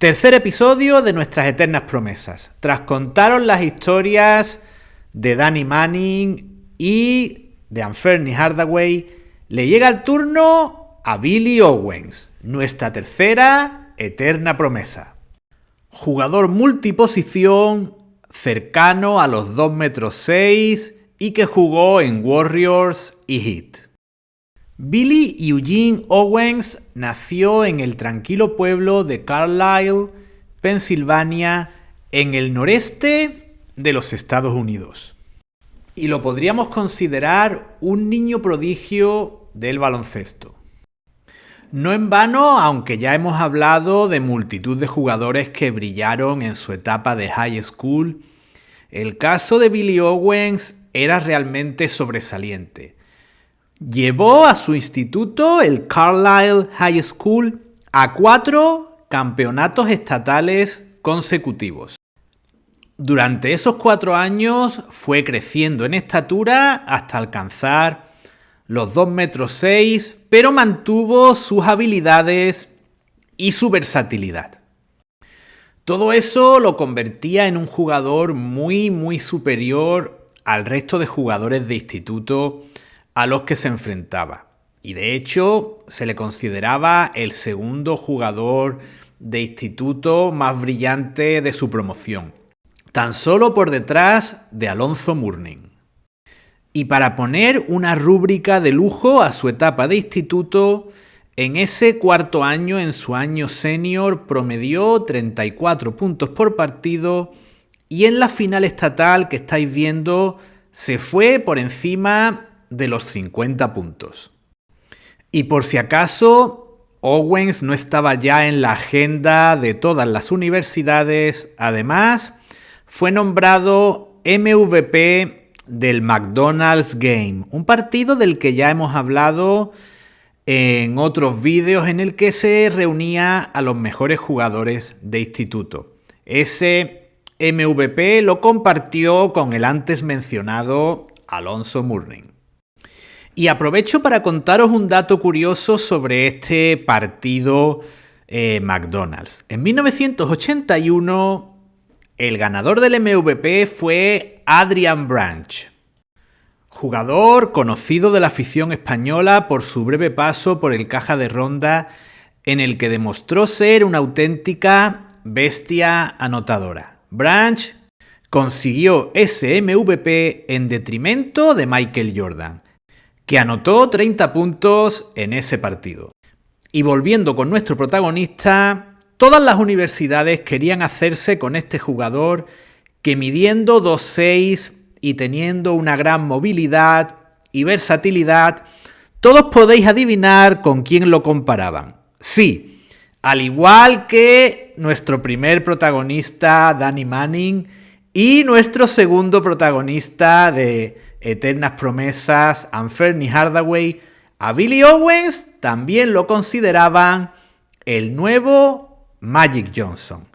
Tercer episodio de nuestras eternas promesas. Tras contaros las historias de Danny Manning y de Anferni Hardaway, le llega el turno a Billy Owens, nuestra tercera eterna promesa. Jugador multiposición, cercano a los 2,6 metros y que jugó en Warriors y Heat. Billy Eugene Owens nació en el tranquilo pueblo de Carlisle, Pensilvania, en el noreste de los Estados Unidos. Y lo podríamos considerar un niño prodigio del baloncesto. No en vano, aunque ya hemos hablado de multitud de jugadores que brillaron en su etapa de high school, el caso de Billy Owens era realmente sobresaliente. Llevó a su instituto, el Carlisle High School, a 4 campeonatos estatales consecutivos. Durante esos 4 años fue creciendo en estatura hasta alcanzar los 2,6 metros, pero mantuvo sus habilidades y su versatilidad. Todo eso lo convertía en un jugador muy superior al resto de jugadores de instituto a los que se enfrentaba. Y de hecho, se le consideraba el segundo jugador de instituto más brillante de su promoción, tan solo por detrás de Alonzo Mourning. Y para poner una rúbrica de lujo a su etapa de instituto, en ese cuarto año, en su año senior, promedió 34 puntos por partido y en la final estatal que estáis viendo se fue por encima de los 50 puntos. Y por si acaso, Owens no estaba ya en la agenda de todas las universidades. Además, fue nombrado MVP del McDonald's Game, un partido del que ya hemos hablado en otros vídeos en el que se reunía a los mejores jugadores de instituto. Ese MVP lo compartió con el antes mencionado Alonzo Mourning. Y aprovecho para contaros un dato curioso sobre este partido McDonald's. En 1981, el ganador del MVP fue Adrian Branch, jugador conocido de la afición española por su breve paso por el Caja de Ronda, en el que demostró ser una auténtica bestia anotadora. Branch consiguió ese MVP en detrimento de Michael Jordan, que anotó 30 puntos en ese partido. Y volviendo con nuestro protagonista, todas las universidades querían hacerse con este jugador que, midiendo 2,6 y teniendo una gran movilidad y versatilidad, todos podéis adivinar con quién lo comparaban. Sí, al igual que nuestro primer protagonista, Danny Manning, y nuestro segundo protagonista de eternas promesas, Anferni Hardaway, a Billy Owens también lo consideraban el nuevo Magic Johnson.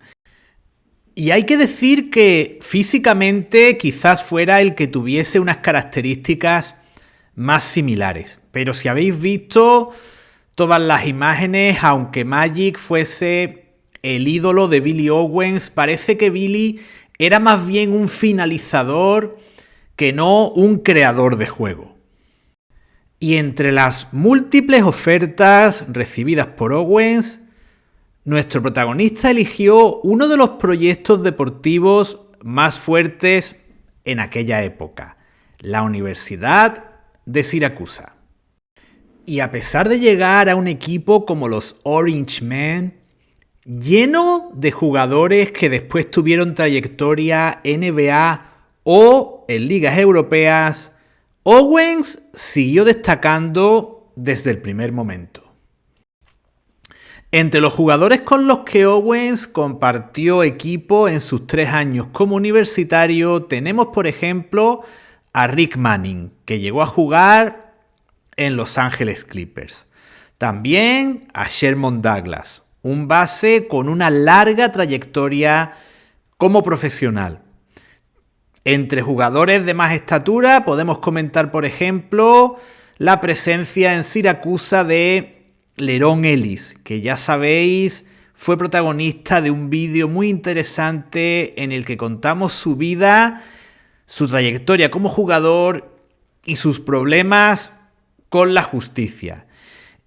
Y hay que decir que físicamente quizás fuera el que tuviese unas características más similares. Pero si habéis visto todas las imágenes, aunque Magic fuese el ídolo de Billy Owens, parece que Billy era más bien un finalizador que no un creador de juego. Y entre las múltiples ofertas recibidas por Owens, nuestro protagonista eligió uno de los proyectos deportivos más fuertes en aquella época, la Universidad de Siracusa. Y a pesar de llegar a un equipo como los Orange Men, lleno de jugadores que después tuvieron trayectoria NBA o en ligas europeas, Owens siguió destacando desde el primer momento. Entre los jugadores con los que Owens compartió equipo en sus 3 años como universitario tenemos, por ejemplo, a Rick Manning, que llegó a jugar en Los Ángeles Clippers. También a Sherman Douglas, un base con una larga trayectoria como profesional. Entre jugadores de más estatura podemos comentar, por ejemplo, la presencia en Siracusa de LeRon Ellis, que ya sabéis fue protagonista de un vídeo muy interesante en el que contamos su vida, su trayectoria como jugador y sus problemas con la justicia.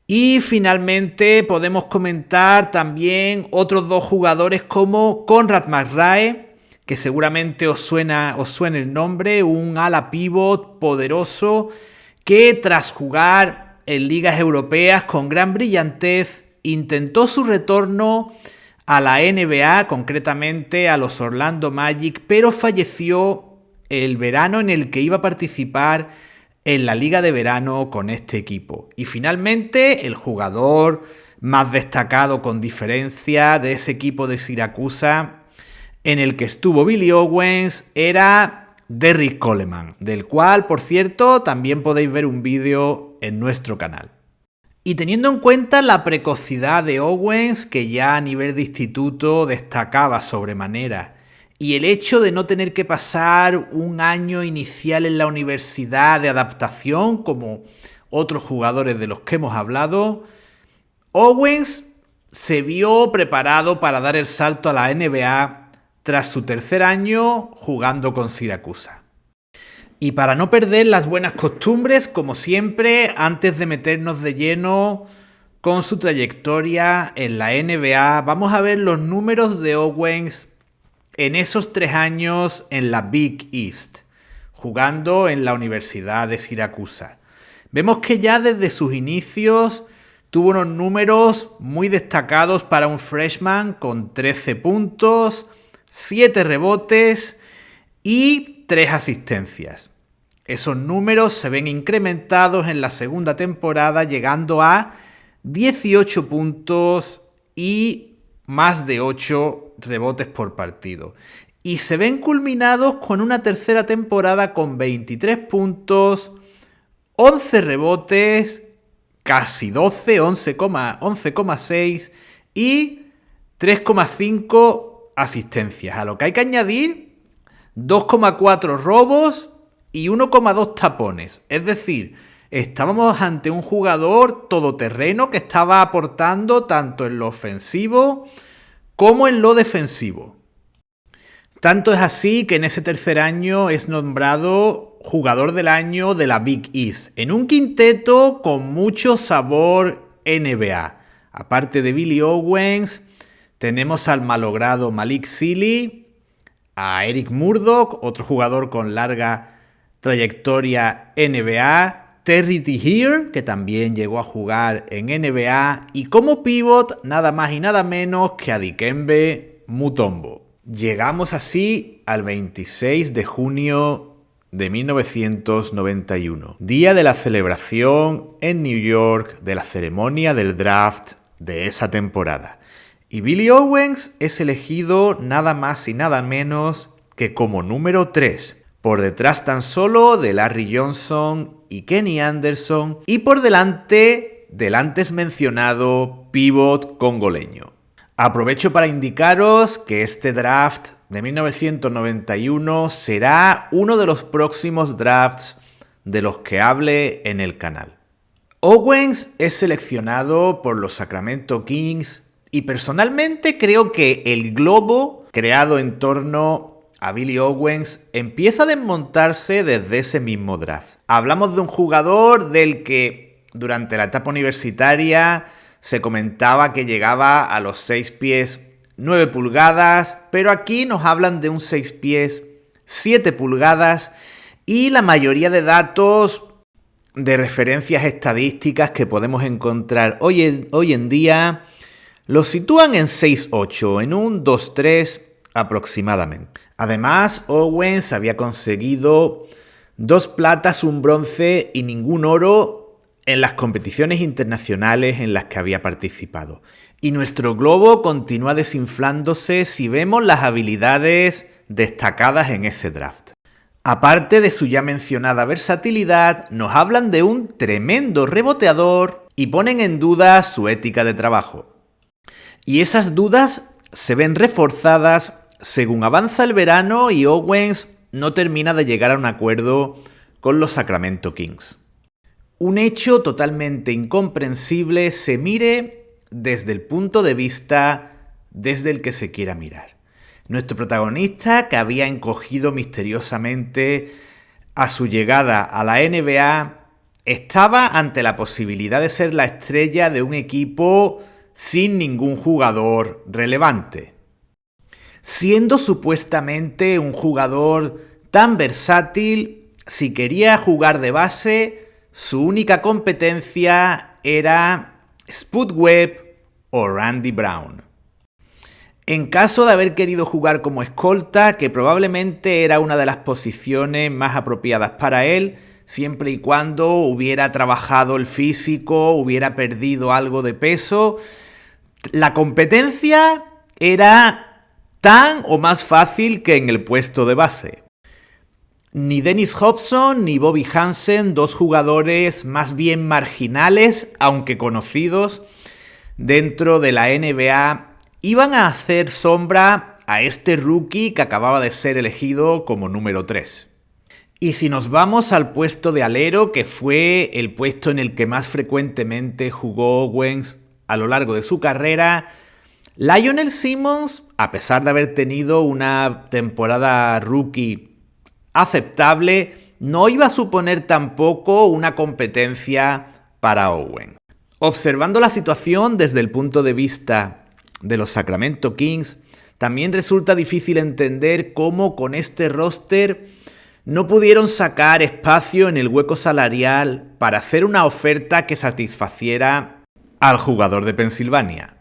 Y finalmente podemos comentar también otros dos jugadores como Conrad McRae, que seguramente os suene el nombre, un ala pivot poderoso que tras jugar en ligas europeas con gran brillantez intentó su retorno a la NBA, concretamente a los Orlando Magic, pero falleció el verano en el que iba a participar en la liga de verano con este equipo. Y finalmente el jugador más destacado con diferencia de ese equipo de Siracusa en el que estuvo Billy Owens era Derrick Coleman, del cual, por cierto, también podéis ver un vídeo en nuestro canal. Y teniendo en cuenta la precocidad de Owens, que ya a nivel de instituto destacaba sobremanera, y el hecho de no tener que pasar un año inicial en la universidad de adaptación, como otros jugadores de los que hemos hablado, Owens se vio preparado para dar el salto a la NBA tras su tercer año jugando con Siracusa. Y para no perder las buenas costumbres, como siempre, antes de meternos de lleno con su trayectoria en la NBA, vamos a ver los números de Owens en esos 3 años en la Big East, jugando en la Universidad de Siracusa. Vemos que ya desde sus inicios tuvo unos números muy destacados para un freshman, con 13 puntos, 7 rebotes y 3 asistencias. Esos números se ven incrementados en la segunda temporada, llegando a 18 puntos y más de 8 rebotes por partido. Y se ven culminados con una tercera temporada con 23 puntos, 11 rebotes, casi 12, 11,6 y 3,5 asistencias. A lo que hay que añadir 2,4 robos y 1,2 tapones. Es decir, estábamos ante un jugador todoterreno que estaba aportando tanto en lo ofensivo como en lo defensivo. Tanto es así que en ese tercer año es nombrado jugador del año de la Big East, en un quinteto con mucho sabor NBA. Aparte de Billy Owens, tenemos al malogrado Malik Sealy, a Eric Murdock, otro jugador con larga trayectoria NBA, Terry Tyhier, que también llegó a jugar en NBA, y como pivot nada más y nada menos que a Dikembe Mutombo. Llegamos así al 26 de junio de 1991, día de la celebración en New York de la ceremonia del draft de esa temporada. Y Billy Owens es elegido nada más y nada menos que como número 3, por detrás tan solo de Larry Johnson y Kenny Anderson, y por delante del antes mencionado pívot congoleño. Aprovecho para indicaros que este draft de 1991 será uno de los próximos drafts de los que hable en el canal. Owens es seleccionado por los Sacramento Kings y personalmente creo que el globo creado en torno a Billy Owens empieza a desmontarse desde ese mismo draft. Hablamos de un jugador del que durante la etapa universitaria se comentaba que llegaba a los 6 pies 9 pulgadas, pero aquí nos hablan de un 6 pies 7 pulgadas y la mayoría de datos de referencias estadísticas que podemos encontrar hoy en día lo sitúan en 6'8", en un 2'3", aproximadamente. Además, Owens había conseguido 2 platas, un bronce y ningún oro en las competiciones internacionales en las que había participado. Y nuestro globo continúa desinflándose si vemos las habilidades destacadas en ese draft. Aparte de su ya mencionada versatilidad, nos hablan de un tremendo reboteador y ponen en duda su ética de trabajo. Y esas dudas se ven reforzadas según avanza el verano y Owens no termina de llegar a un acuerdo con los Sacramento Kings. Un hecho totalmente incomprensible se mire desde el punto de vista desde el que se quiera mirar. Nuestro protagonista, que había encogido misteriosamente a su llegada a la NBA, estaba ante la posibilidad de ser la estrella de un equipo sin ningún jugador relevante. Siendo supuestamente un jugador tan versátil, si quería jugar de base, su única competencia era Spud Webb o Randy Brown. En caso de haber querido jugar como escolta, que probablemente era una de las posiciones más apropiadas para él, siempre y cuando hubiera trabajado el físico, hubiera perdido algo de peso, la competencia era tan o más fácil que en el puesto de base. Ni Dennis Hobson ni Bobby Hansen, dos jugadores más bien marginales, aunque conocidos, dentro de la NBA, iban a hacer sombra a este rookie que acababa de ser elegido como número 3. Y si nos vamos al puesto de alero, que fue el puesto en el que más frecuentemente jugó Owens a lo largo de su carrera, Lionel Simmons, a pesar de haber tenido una temporada rookie aceptable, no iba a suponer tampoco una competencia para Owens. Observando la situación desde el punto de vista de los Sacramento Kings, también resulta difícil entender cómo con este roster no pudieron sacar espacio en el hueco salarial para hacer una oferta que satisfaciera al jugador de Pensilvania.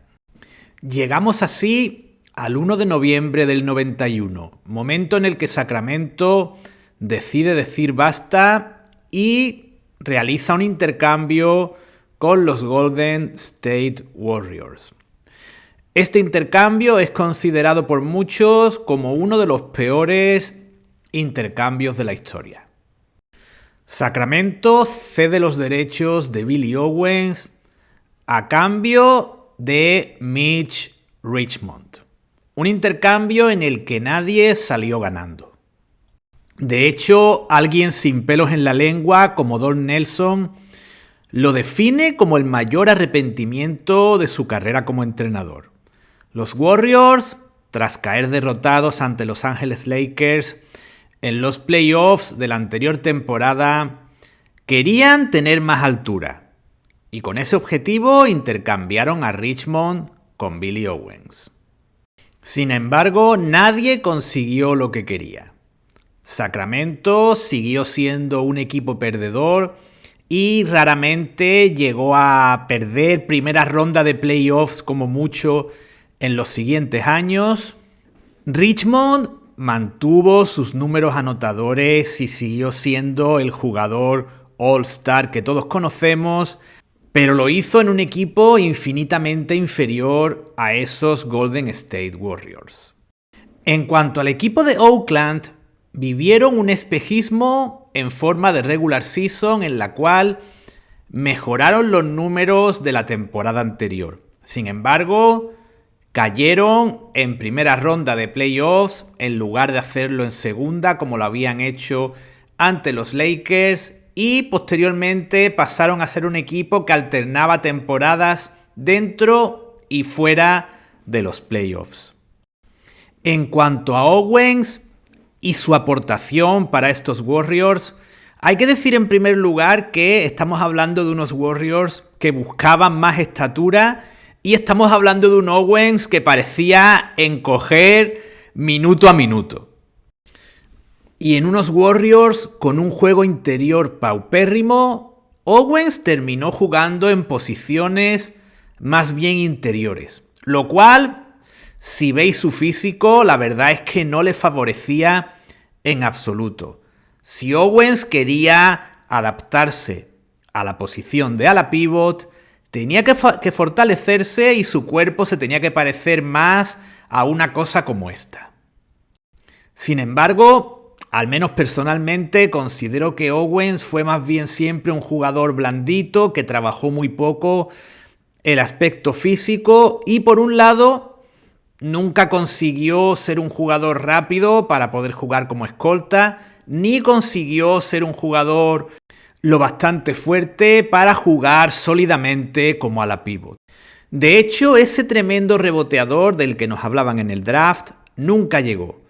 Llegamos así al 1 de noviembre del 91, momento en el que Sacramento decide decir basta y realiza un intercambio con los Golden State Warriors. Este intercambio es considerado por muchos como uno de los peores intercambios de la historia. Sacramento cede los derechos de Billy Owens a cambio de Mitch Richmond. Un intercambio en el que nadie salió ganando. De hecho, alguien sin pelos en la lengua como Don Nelson lo define como el mayor arrepentimiento de su carrera como entrenador. Los Warriors, tras caer derrotados ante Los Angeles Lakers en los playoffs de la anterior temporada, querían tener más altura y con ese objetivo intercambiaron a Richmond con Billy Owens. Sin embargo, nadie consiguió lo que quería. Sacramento siguió siendo un equipo perdedor y raramente llegó a perder primera ronda de playoffs como mucho en los siguientes años. Richmond mantuvo sus números anotadores y siguió siendo el jugador All-Star que todos conocemos, pero lo hizo en un equipo infinitamente inferior a esos Golden State Warriors. En cuanto al equipo de Oakland, vivieron un espejismo en forma de regular season en la cual mejoraron los números de la temporada anterior. Sin embargo, cayeron en primera ronda de playoffs en lugar de hacerlo en segunda como lo habían hecho ante los Lakers y posteriormente pasaron a ser un equipo que alternaba temporadas dentro y fuera de los playoffs. En cuanto a Owens y su aportación para estos Warriors, hay que decir en primer lugar que estamos hablando de unos Warriors que buscaban más estatura y estamos hablando de un Owens que parecía encoger minuto a minuto. Y en unos Warriors con un juego interior paupérrimo, Owens terminó jugando en posiciones más bien interiores. Lo cual, si veis su físico, la verdad es que no le favorecía en absoluto. Si Owens quería adaptarse a la posición de ala pivot, tenía que fortalecerse y su cuerpo se tenía que parecer más a una cosa como esta. Sin embargo, al menos personalmente, considero que Owens fue más bien siempre un jugador blandito que trabajó muy poco el aspecto físico y por un lado nunca consiguió ser un jugador rápido para poder jugar como escolta, ni consiguió ser un jugador lo bastante fuerte para jugar sólidamente como ala pivot. De hecho, ese tremendo reboteador del que nos hablaban en el draft nunca llegó.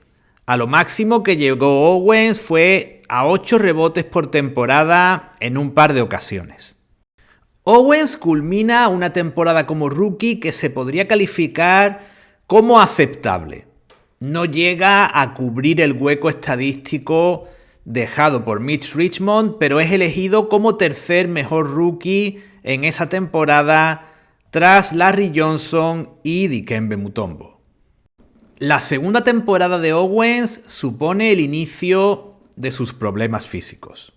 A lo máximo que llegó Owens fue a 8 rebotes por temporada en un par de ocasiones. Owens culmina una temporada como rookie que se podría calificar como aceptable. No llega a cubrir el hueco estadístico dejado por Mitch Richmond, pero es elegido como tercer mejor rookie en esa temporada tras Larry Johnson y Dikembe Mutombo. La segunda temporada de Owens supone el inicio de sus problemas físicos.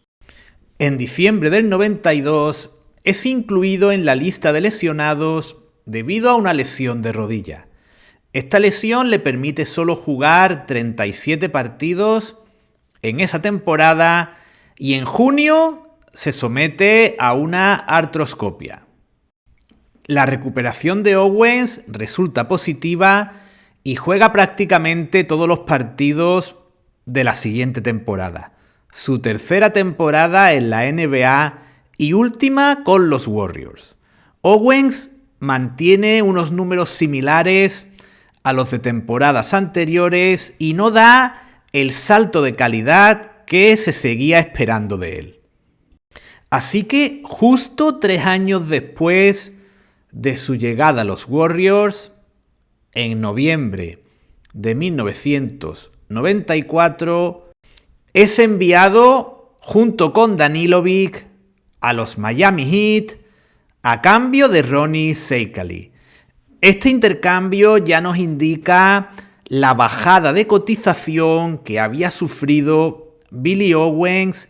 En diciembre del 92 es incluido en la lista de lesionados debido a una lesión de rodilla. Esta lesión le permite solo jugar 37 partidos en esa temporada y en junio se somete a una artroscopia. La recuperación de Owens resulta positiva y juega prácticamente todos los partidos de la siguiente temporada. Su tercera temporada en la NBA y última con los Warriors. Owens mantiene unos números similares a los de temporadas anteriores y no da el salto de calidad que se seguía esperando de él. Así que justo 3 años después de su llegada a los Warriors, en noviembre de 1994, es enviado junto con Danilovic a los Miami Heat a cambio de Ronnie Seikaly. Este intercambio ya nos indica la bajada de cotización que había sufrido Billy Owens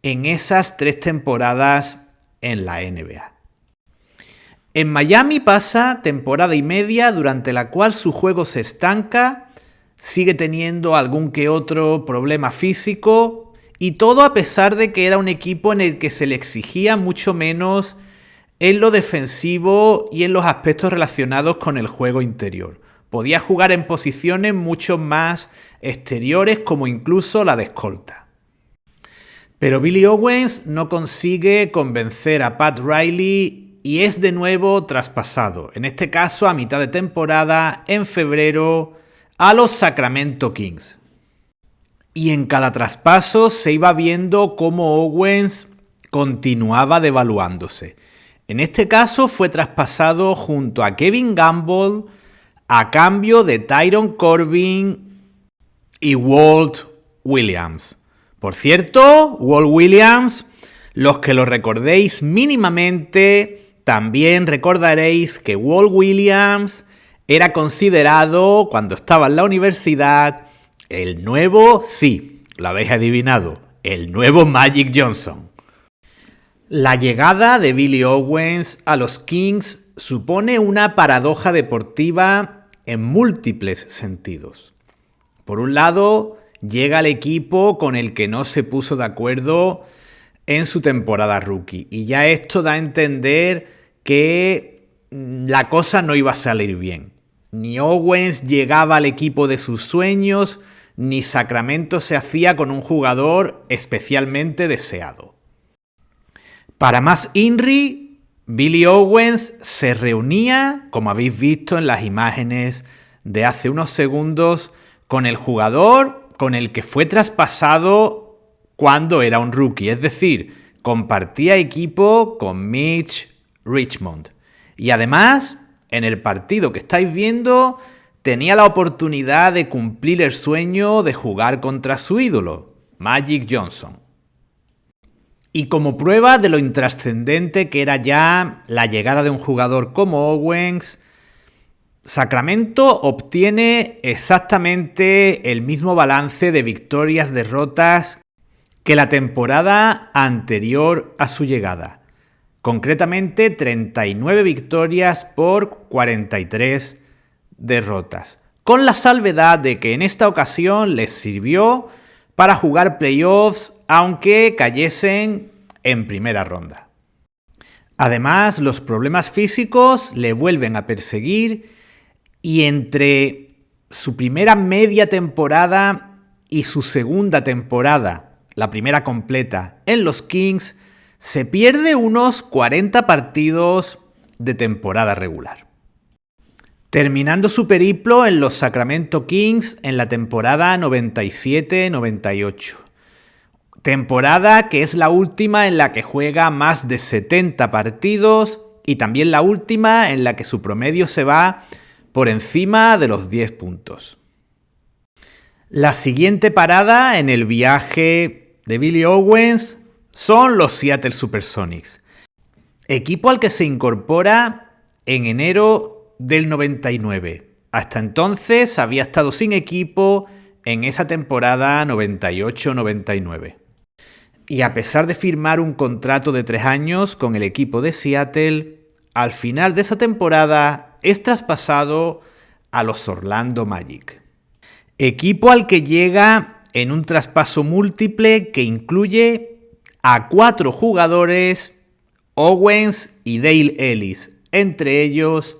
en esas 3 temporadas en la NBA. En Miami pasa temporada y media durante la cual su juego se estanca, sigue teniendo algún que otro problema físico y todo a pesar de que era un equipo en el que se le exigía mucho menos en lo defensivo y en los aspectos relacionados con el juego interior. Podía jugar en posiciones mucho más exteriores como incluso la de escolta. Pero Billy Owens no consigue convencer a Pat Riley y es de nuevo traspasado, en este caso a mitad de temporada, en febrero, a los Sacramento Kings. Y en cada traspaso se iba viendo cómo Owens continuaba devaluándose. En este caso fue traspasado junto a Kevin Gamble a cambio de Tyron Corbin y Walt Williams. Por cierto, Walt Williams, los que lo recordéis mínimamente, también recordaréis que Walt Williams era considerado, cuando estaba en la universidad, el nuevo, sí, lo habéis adivinado, el nuevo Magic Johnson. La llegada de Billy Owens a los Kings supone una paradoja deportiva en múltiples sentidos. Por un lado, llega al equipo con el que no se puso de acuerdo en su temporada rookie. Y ya esto da a entender que la cosa no iba a salir bien. Ni Owens llegaba al equipo de sus sueños, ni Sacramento se hacía con un jugador especialmente deseado. Para más INRI, Billy Owens se reunía, como habéis visto en las imágenes de hace unos segundos, con el jugador con el que fue traspasado cuando era un rookie. Es decir, compartía equipo con Mitch Richmond. Y además, en el partido que estáis viendo, tenía la oportunidad de cumplir el sueño de jugar contra su ídolo, Magic Johnson. Y como prueba de lo intrascendente que era ya la llegada de un jugador como Owens, Sacramento obtiene exactamente el mismo balance de victorias-derrotas que la temporada anterior a su llegada. Concretamente 39 victorias por 43 derrotas. Con la salvedad de que en esta ocasión les sirvió para jugar playoffs, aunque cayesen en primera ronda. Además, los problemas físicos le vuelven a perseguir y entre su primera media temporada y su segunda temporada, la primera completa, en los Kings, se pierde unos 40 partidos de temporada regular. terminando su periplo en los Sacramento Kings en la temporada 97-98. Temporada que es la última en la que juega más de 70 partidos y también la última en la que su promedio se va por encima de los 10 puntos. La siguiente parada en el viaje de Billy Owens son los Seattle Supersonics, equipo al que se incorpora en enero del 99. Hasta entonces había estado sin equipo en esa temporada 98-99. Y a pesar de firmar un contrato de 3 años con el equipo de Seattle, al final de esa temporada es traspasado a los Orlando Magic. Equipo al que llega en un traspaso múltiple que incluye a 4 jugadores, Owens y Dale Ellis, entre ellos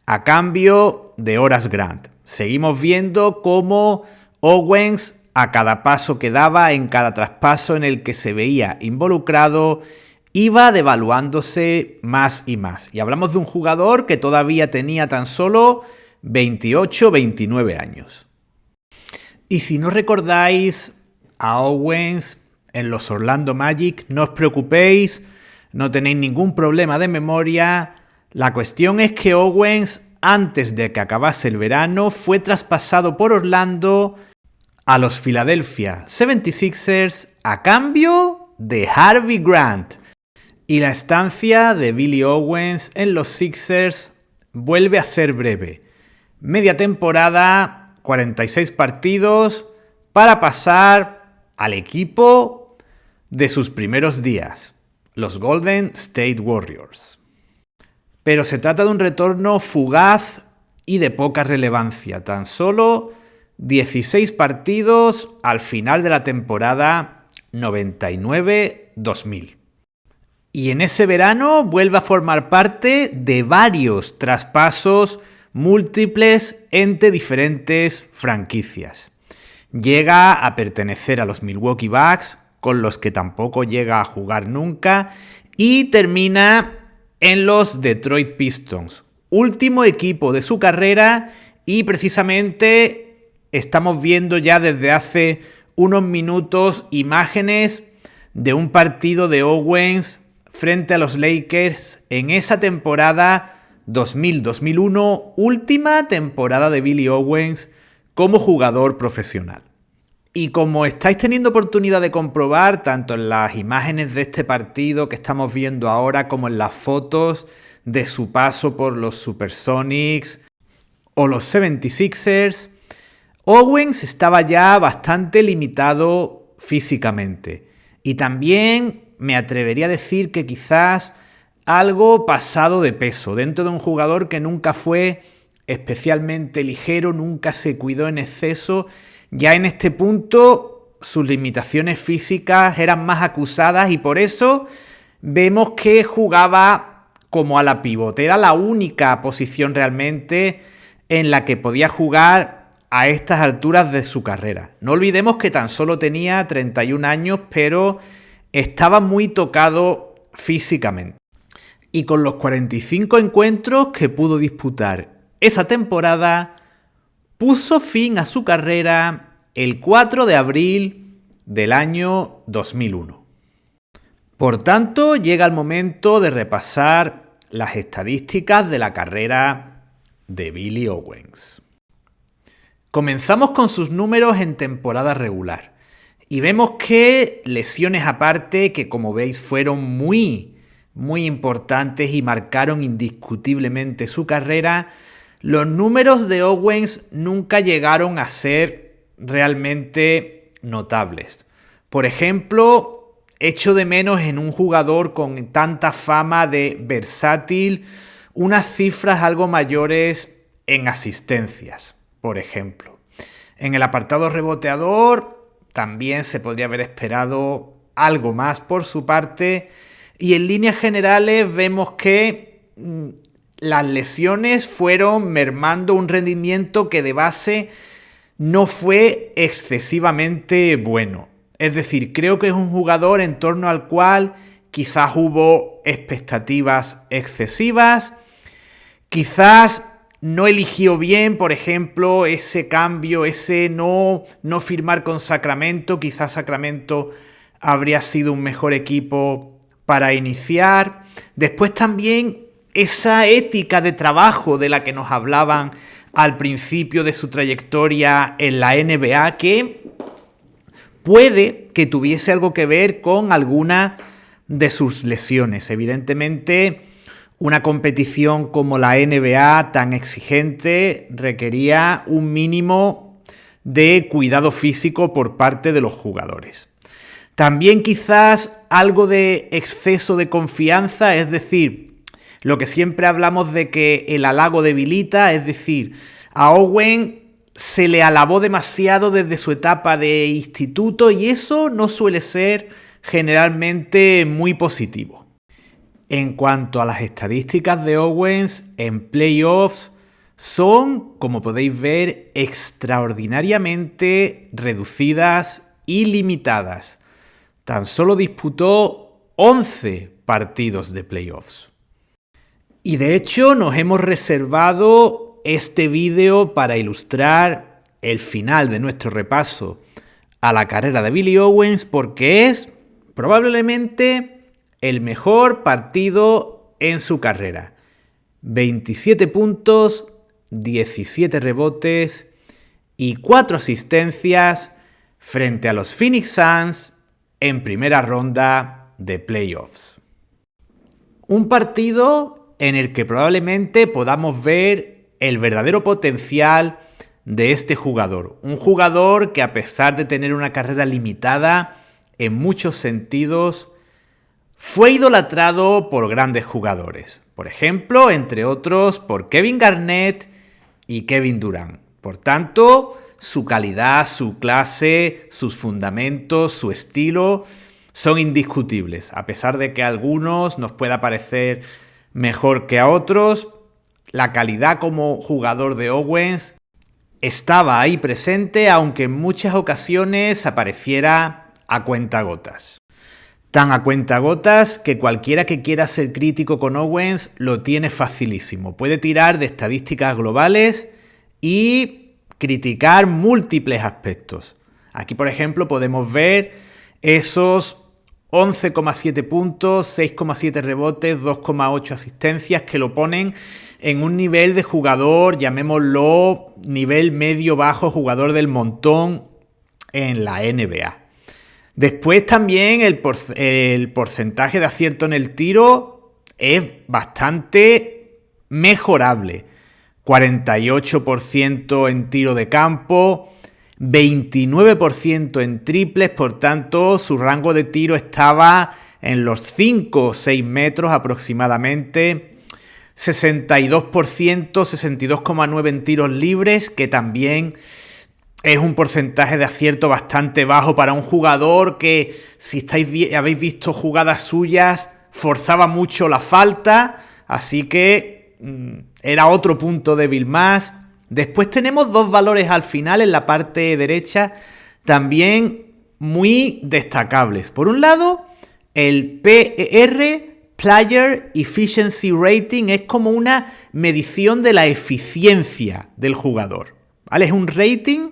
a cambio de Horace Grant. Seguimos viendo cómo Owens, a cada paso que daba, en cada traspaso en el que se veía involucrado, iba devaluándose más y más. Y hablamos de un jugador que todavía tenía tan solo 28-29 años. Y si no recordáis a Owens en los Orlando Magic, no os preocupéis, no tenéis ningún problema de memoria. La cuestión es que Owens, antes de que acabase el verano, fue traspasado por Orlando a los Philadelphia 76ers a cambio de Harvey Grant. Y la estancia de Billy Owens en los Sixers vuelve a ser breve. Media temporada, 46 partidos, para pasar al equipo de sus primeros días, los Golden State Warriors. Pero se trata de un retorno fugaz y de poca relevancia. Tan solo 16 partidos al final de la temporada 99-2000. Y en ese verano vuelve a formar parte de varios traspasos múltiples entre diferentes franquicias. Llega a pertenecer a los Milwaukee Bucks, con los que tampoco llega a jugar nunca, y termina en los Detroit Pistons, último equipo de su carrera, y precisamente estamos viendo ya desde hace unos minutos imágenes de un partido de Owens frente a los Lakers en esa temporada 2000-2001, última temporada de Billy Owens como jugador profesional. Y como estáis teniendo oportunidad de comprobar, tanto en las imágenes de este partido que estamos viendo ahora como en las fotos de su paso por los Supersonics o los 76ers, Owens estaba ya bastante limitado físicamente. Y también me atrevería a decir que quizás algo pasado de peso, dentro de un jugador que nunca fue especialmente ligero, nunca se cuidó en exceso. Ya en este punto sus limitaciones físicas eran más acusadas y por eso vemos que jugaba como a la pívot. Era la única posición realmente en la que podía jugar a estas alturas de su carrera. No olvidemos que tan solo tenía 31 años, pero estaba muy tocado físicamente. Y con los 45 encuentros que pudo disputar esa temporada, puso fin a su carrera el 4 de abril del año 2001. Por tanto, llega el momento de repasar las estadísticas de la carrera de Billy Owens. Comenzamos con sus números en temporada regular y vemos que, lesiones aparte, que como veis fueron muy importantes y marcaron indiscutiblemente su carrera, los números de Owens nunca llegaron a ser realmente notables. Por ejemplo, echo de menos en un jugador con tanta fama de versátil unas cifras algo mayores en asistencias, por ejemplo. En el apartado reboteador también se podría haber esperado algo más por su parte, y en líneas generales vemos que las lesiones fueron mermando un rendimiento que de base no fue excesivamente bueno. Es decir, creo que es un jugador en torno al cual quizás hubo expectativas excesivas, quizás no eligió bien, por ejemplo, ese cambio, ese no firmar con Sacramento. Quizás Sacramento habría sido un mejor equipo para iniciar. Después también esa ética de trabajo de la que nos hablaban al principio de su trayectoria en la NBA, que puede que tuviese algo que ver con alguna de sus lesiones. Evidentemente, una competición como la NBA tan exigente requería un mínimo de cuidado físico por parte de los jugadores. También quizás algo de exceso de confianza, es decir, lo que siempre hablamos de que el halago debilita, es decir, a Owen se le alabó demasiado desde su etapa de instituto y eso no suele ser generalmente muy positivo. En cuanto a las estadísticas de Owens en playoffs, son, como podéis ver, extraordinariamente reducidas y limitadas. Tan solo disputó 11 partidos de playoffs. Y de hecho nos hemos reservado este vídeo para ilustrar el final de nuestro repaso a la carrera de Billy Owens porque es probablemente el mejor partido en su carrera. 27 puntos, 17 rebotes y 4 asistencias frente a los Phoenix Suns en primera ronda de playoffs. Un partido en el que probablemente podamos ver el verdadero potencial de este jugador. Un jugador que, a pesar de tener una carrera limitada en muchos sentidos, fue idolatrado por grandes jugadores. Por ejemplo, entre otros, por Kevin Garnett y Kevin Durant. Por tanto, su calidad, su clase, sus fundamentos, su estilo son indiscutibles. A pesar de que a algunos nos pueda parecer mejor que a otros, la calidad como jugador de Owens estaba ahí presente, aunque en muchas ocasiones apareciera a cuentagotas. Tan a cuentagotas que cualquiera que quiera ser crítico con Owens lo tiene facilísimo. Puede tirar de estadísticas globales y criticar múltiples aspectos. Aquí, por ejemplo, podemos ver esos 11,7 puntos, 6,7 rebotes, 2,8 asistencias que lo ponen en un nivel de jugador, llamémoslo nivel medio-bajo, jugador del montón en la NBA. Después también el porcentaje de acierto en el tiro es bastante mejorable. 48% en tiro de campo, 29% en triples, por tanto su rango de tiro estaba en los 5 o 6 metros aproximadamente. 62%, 62,9% en tiros libres, que también es un porcentaje de acierto bastante bajo para un jugador que, si habéis visto jugadas suyas, forzaba mucho la falta, así que era otro punto débil más. Después tenemos dos valores al final en la parte derecha también muy destacables. Por un lado, el PER, Player Efficiency Rating, es como una medición de la eficiencia del jugador, ¿vale? Es un rating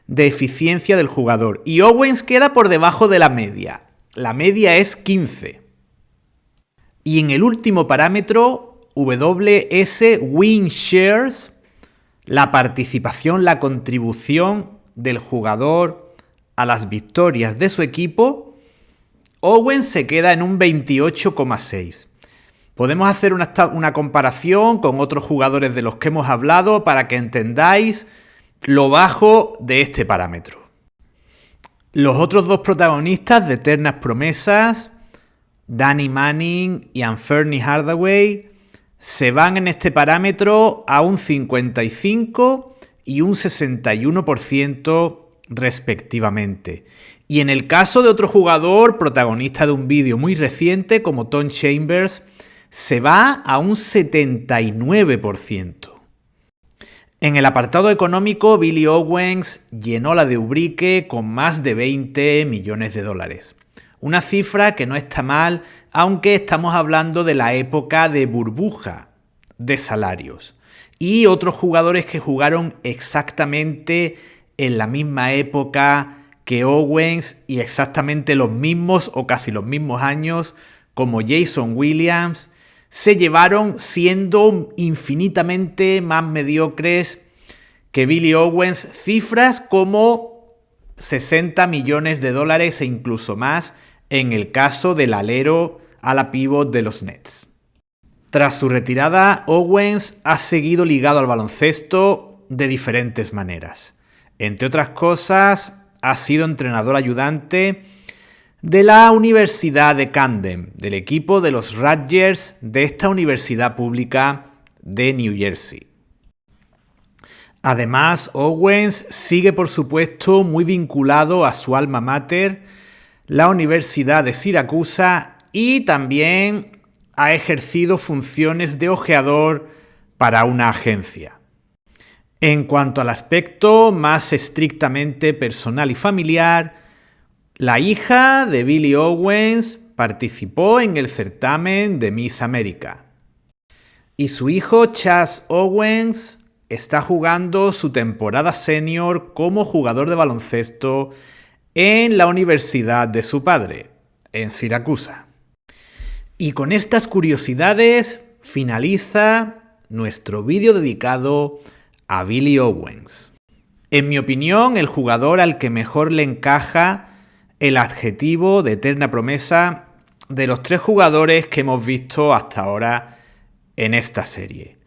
de eficiencia del jugador. Y Owens queda por debajo de la media. La media es 15. Y en el último parámetro, WS Win Shares, la participación, la contribución del jugador a las victorias de su equipo, Owens se queda en un 28,6. Podemos hacer una comparación con otros jugadores de los que hemos hablado para que entendáis lo bajo de este parámetro. Los otros dos protagonistas de eternas promesas, Danny Manning y Anthony Hardaway, se van en este parámetro a un 55 y un 61% respectivamente. Y en el caso de otro jugador, protagonista de un vídeo muy reciente como Tom Chambers, se va a un 79%. En el apartado económico, Billy Owens llenó la de Ubrique con más de 20 millones de dólares. Una cifra que no está mal, aunque estamos hablando de la época de burbuja de salarios. y otros jugadores que jugaron exactamente en la misma época que Owens y exactamente los mismos o casi los mismos años como Jason Williams, se llevaron siendo infinitamente más mediocres que Billy Owens cifras como $60 millones e incluso más en el caso del alero a la pívot de los Nets. Tras su retirada, Owens ha seguido ligado al baloncesto de diferentes maneras. Entre otras cosas, ha sido entrenador ayudante de la Universidad de Camden, del equipo de los Rutgers de esta universidad pública de New Jersey. Además, Owens sigue, por supuesto, muy vinculado a su alma mater, la Universidad de Siracusa, y también ha ejercido funciones de ojeador para una agencia. En cuanto al aspecto más estrictamente personal y familiar, la hija de Billy Owens participó en el certamen de Miss América. Y su hijo Chaz Owens está jugando su temporada senior como jugador de baloncesto en la universidad de su padre, en Siracusa. Y con estas curiosidades finaliza nuestro vídeo dedicado a Billy Owens. En mi opinión, el jugador al que mejor le encaja el adjetivo de eterna promesa de los 3 jugadores que hemos visto hasta ahora en esta serie.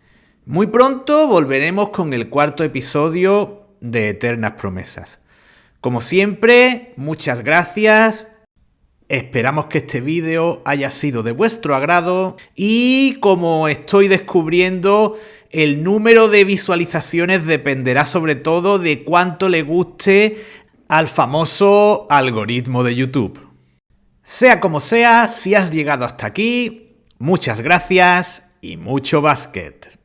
Muy pronto volveremos con el 4º episodio de Eternas Promesas. Como siempre, muchas gracias. Esperamos que este vídeo haya sido de vuestro agrado y, como estoy descubriendo, el número de visualizaciones dependerá sobre todo de cuánto le guste al famoso algoritmo de YouTube. Sea como sea, si has llegado hasta aquí, muchas gracias y mucho básquet.